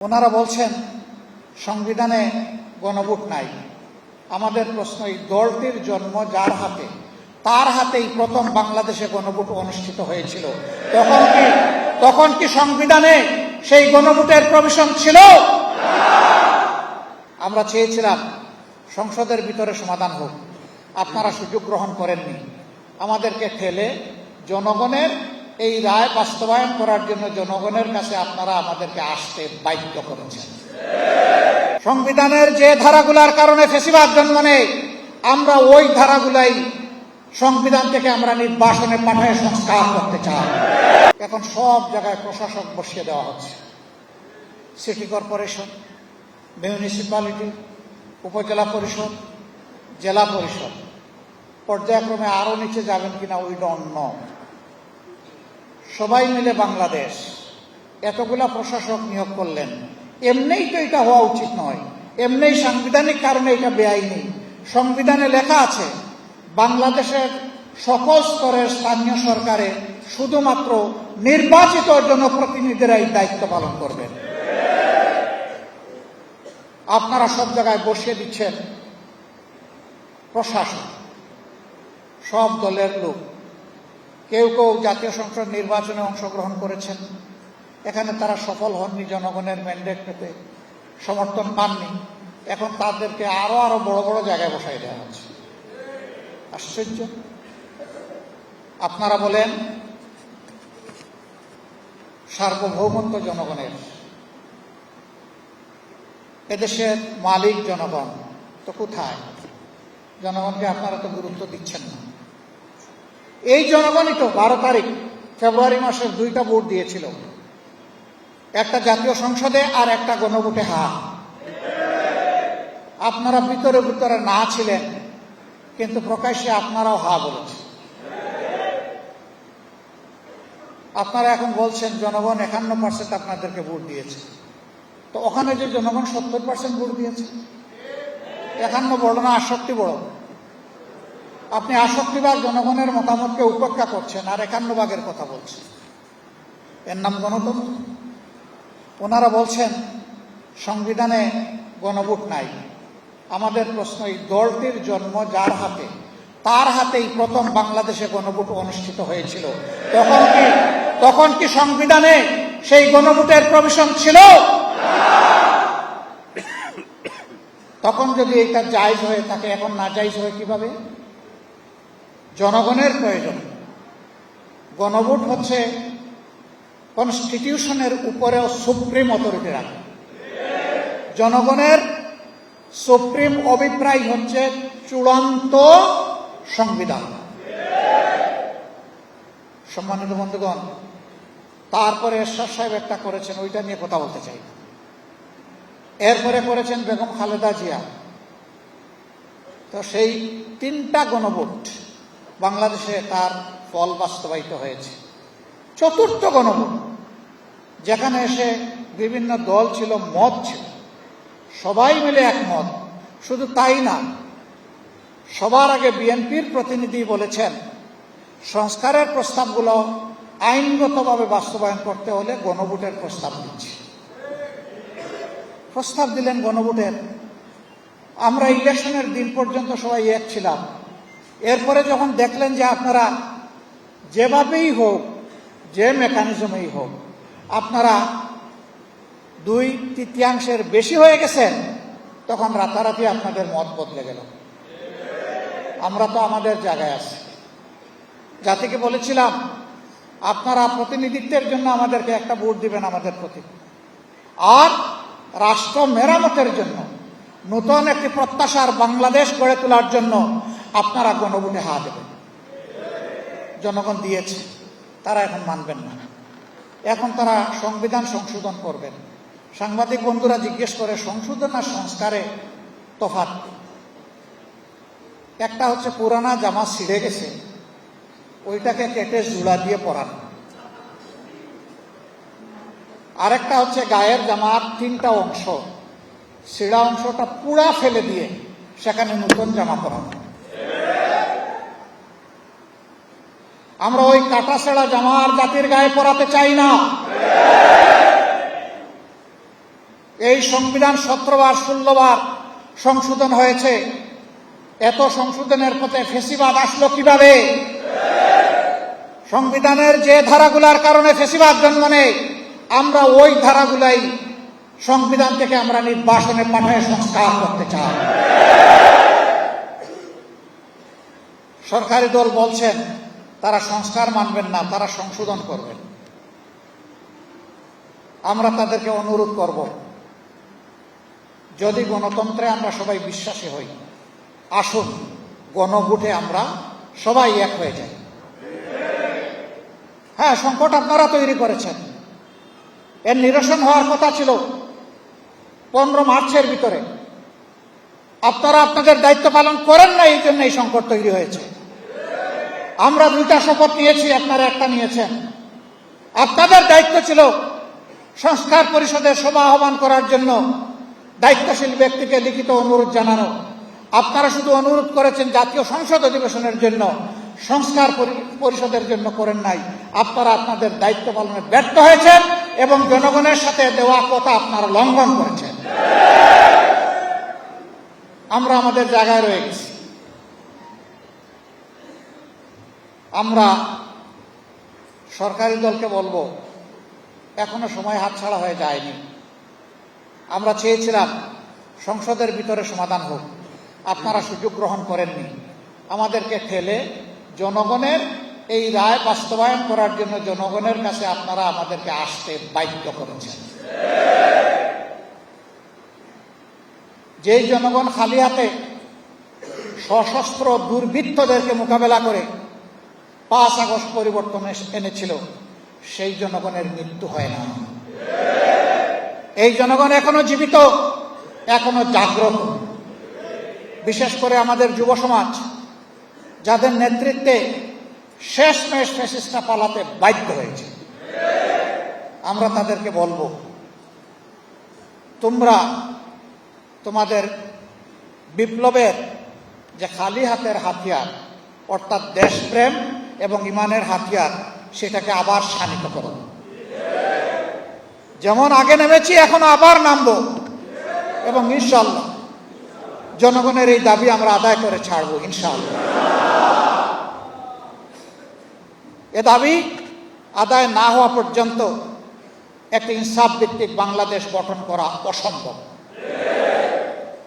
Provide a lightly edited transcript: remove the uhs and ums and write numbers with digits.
ওনারা বলছেন সংবিধানে গণভোট নাই। আমাদের প্রশ্ন, এই দলটির জন্ম যার হাতে, তার হাতেই প্রথম বাংলাদেশে গণভোট অনুষ্ঠিত হয়েছিল। তখন কি সংবিধানে সেই গণভোটের প্রভিশন ছিল? আমরা চেয়েছিলাম সংসদের ভিতরে সমাধান হোক, আপনারা সুযোগ গ্রহণ করেননি। আমাদেরকে ঠেলে জনগণের এই রায় বাস্তবায়ন করার জন্য জনগণের কাছে আপনারা আমাদেরকে আসতে বাধ্য করেছেন। সংবিধানের যে ধারাগুলার কারণে ফ্যাসিবাদ জন্ম নেয়, আমরা ওই ধারাগুলাই সংবিধান থেকে আমরা নির্বাসনে পাঠায় সংস্কার করতে চাই। এখন সব জায়গায় প্রশাসক বসিয়ে দেওয়া হচ্ছে। সিটি কর্পোরেশন, মিউনিসিপ্যালিটি, উপজেলা পরিষদ, জেলা পরিষদ, পর্যায়ক্রমে আরো নিচে যাবেন কিনা উই ডোন্ট নো। সবাই মিলে বাংলাদেশ এতগুলা প্রশাসক নিয়োগ করলেন। এমনিই তো এটা হওয়া উচিত নয়, এমনিই সাংবিধানিক কারণে এটা বেআইনি। সংবিধানে লেখা আছে বাংলাদেশের সকল স্তরের স্থানীয় সরকারে শুধুমাত্র নির্বাচিত জনপ্রতিনিধিরাই দায়িত্ব পালন করবেন। আপনারা সব জায়গায় বসিয়ে দিচ্ছেন প্রশাসন, সব দলের লোক। কেউ কেউ জাতীয় সংসদ নির্বাচনে অংশগ্রহণ করেছেন, এখানে তারা সফল হননি, জনগণের ম্যান্ডেট পেতে সমর্থন পাননি। এখন তাদেরকে আরো বড় বড় জায়গায় বসাই দেওয়া হচ্ছে। আশ্চর্য। আপনারা বলেন সার্বভৌমত্ব জনগণের, এদেশের মালিক জনগণ, তো কোথায়? জনগণকে আপনারা তো গুরুত্ব দিচ্ছেন না। এই জনগণই তো 12 তারিখ ফেব্রুয়ারি মাসের 2টা ভোট দিয়েছিল, একটা জাতীয় সংসদে আর একটা গণভোটে হা। আপনারা ভিতরে ভিতরে না ছিলেন, কিন্তু প্রকাশ্যে আপনারাও হা বলেছেন। আপনারা এখন বলছেন জনগণ 51% আপনাদেরকে ভোট দিয়েছে। তো ওখানে যে জনগণ 70% ভোট দিয়েছে, 51 বড় না 68 বড়? আপনি 68 জনগণের মতামতকে উপেক্ষা করছেন আর 51 কথা বলছেন। এর নাম গণতন্ত্র? ওনারা বলছেন সংবিধানে গণভোট নাই। আমাদের প্রশ্ন, এই দলটির জন্ম যার হাতে, তার হাতেই প্রথম বাংলাদেশে গণভোট অনুষ্ঠিত হয়েছিল। তখন কি সংবিধানে সেই গণভোটের প্রভিশন ছিল? তখন যদি এটা জায়েজ হয়ে থাকে, এখন না জায়েজ হয় কিভাবে? জনগণের প্রয়োজন। গণভোট হচ্ছে কনস্টিটিউশনের উপরেও সুপ্রিম অথরিটি রাখে। জনগণের সুপ্রিম অভিপ্রায় হচ্ছে চূড়ান্ত সংবিধান। সম্মানিত বন্ধুগণ, তারপরে এরশাদ সাহেব একটা করেছেন, ওইটা নিয়ে কথা বলতে চাই। এরপরে করেছেন বেগম খালেদা জিয়া। তো সেই 3টা গণভোট বাংলাদেশে তার ফল বাস্তবায়িত হয়েছে। 4র্থ গণভোট, যেখানে এসে বিভিন্ন দল ছিল, মত ছিল, সবাই মিলে একমত। শুধু তাই না, সবার আগে বিএনপির প্রতিনিধি বলেছেন সংস্কারের প্রস্তাবগুলো আইনগতভাবে বাস্তবায়ন করতে হলে গণভোটের প্রস্তাব দিচ্ছে। প্রস্তাব দিলেন গণভোটের। আমরা ইলেকশনের দিন পর্যন্ত সবাই এক ছিলাম। এরপরে যখন দেখলেন যে আপনারা যেভাবেই হোক, যে মেকানিজমেই হোক, আপনারা 2/3 বেশি হয়ে গেছেন, তখন রাতারাতি আপনাদের মত বদলে গেল। আমরা তো আমাদের জায়গায় আছি। জাতিকে বলেছিলাম আপনারা প্রতিনিধিত্বের জন্য আমাদেরকে একটা ভোট দিবেন আমাদের প্রতি, আর রাষ্ট্র মেরামতের জন্য, নতুন একটি প্রত্যাশার বাংলাদেশ গড়ে তোলার জন্য আপনারা গণভোটে হা দেবেন। জনগণ দিয়েছে, তারা এখন মানবেন না। এখন তারা সংবিধান সংশোধন করবেন। সাংবাদিক বন্ধুরা জিজ্ঞেস করে সংশোধন আর সংস্কারে তফাৎ। একটা হচ্ছে পুরানা জামা ছিঁড়ে গেছে, ওইটাকে কেটে জোড়া দিয়ে পরানো। আরেকটা হচ্ছে গায়ের জামার 3টা অংশ, ছিঁড়া অংশটা পুরা ফেলে দিয়ে সেখানে নতুন জামা পরানো। আমরা ওই কাটা ছেঁড়া জামা আর জাতির গায়ে পরাতে চাই না। এই সংবিধান 17 বার 16 বার সংশোধন হয়েছে। এত সংশোধনের পথে ফেসিবাদ আসলো কিভাবে? সংবিধানের যে ধারাগুলার কারণে ফেসিবাদ জন্ম নেয়, আমরা ওই ধারাগুলাই সংবিধান থেকে আমরা নির্বাসনে পাঠিয়ে সংস্কার করতে চাই। সরকারি দল বলছেন তারা সংস্কার মানবেন না, তারা সংশোধন করবেন। আমরা তাদেরকে অনুরোধ করব, যদি গণতন্ত্রে আমরা সবাই বিশ্বাসী হই, আসুন গণভোটে আমরা সবাই এক হয়ে যাই। হ্যাঁ, সংকট আপনারা তৈরি করেছেন, এর নিরসন হওয়ার কথা ছিল 15 মার্চের ভিতরে। আপনারা আপনাদের দায়িত্ব পালন করেন না, এই জন্য এই সংকট তৈরি হয়েছে। আমরা 2টা শপথ নিয়েছি, আপনারা একটা নিয়েছেন। আপনাদের দায়িত্ব ছিল সংস্কার পরিষদের সভা আহ্বান করার জন্য দায়িত্বশীল ব্যক্তিকে লিখিত অনুরোধ জানানো। আপনারা শুধু অনুরোধ করেছেন জাতীয় সংসদ অধিবেশনের জন্য, সংস্কার পরিষদের জন্য করেন নাই। আপনারা আপনাদের দায়িত্ব পালনে ব্যর্থ হয়েছেন এবং জনগণের সাথে দেওয়া কথা আপনারা লঙ্ঘন করেছেন। আমরা আমাদের জায়গায় রয়ে গেছি। আমরা সরকারি দলকে বলবো, এখনো সময় হাতছাড়া হয়ে যায়নি। আমরা চেয়েছিলাম সংসদের ভিতরে সমাধান হোক, আপনারা সুযোগ গ্রহণ করেননি। আমাদেরকে ঠেলে জনগণের এই রায় বাস্তবায়ন করার জন্য জনগণের কাছে আপনারা আমাদেরকে আসতে বাধ্য করেছেন। যেই জনগণ খালি হাতে সশস্ত্র দুর্বৃত্তদেরকে মোকাবেলা করে 5 আগস্ট পরিবর্তন এনেছিল, সেই জনগণের মৃত্যু হয় না। এই জনগণ এখনো জীবিত, এখনো জাগ্রত। বিশেষ করে আমাদের যুব সমাজ, যাদের নেতৃত্বে শেষমেশ ফ্যাসিস্টরা পালাতে বাধ্য হয়েছে, আমরা তাদেরকে বলবো, তোমরা তোমাদের বিপ্লবের যে খালি হাতের হাতিয়ার, অর্থাৎ দেশপ্রেম এবং ইমানের হাতিয়ার, সেটাকে আবার শানিত করো। যেমন আগে নেমেছি, এখন আবার নামবো এবং ইনশাআল্লাহ জনগণের এই দাবি আমরা আদায় করে ছাড়বো ইনশাআল্লাহ। এ দাবি আদায় না হওয়া পর্যন্ত একটি ইনসাফ ভিত্তিক বাংলাদেশ গঠন করা অসম্ভব।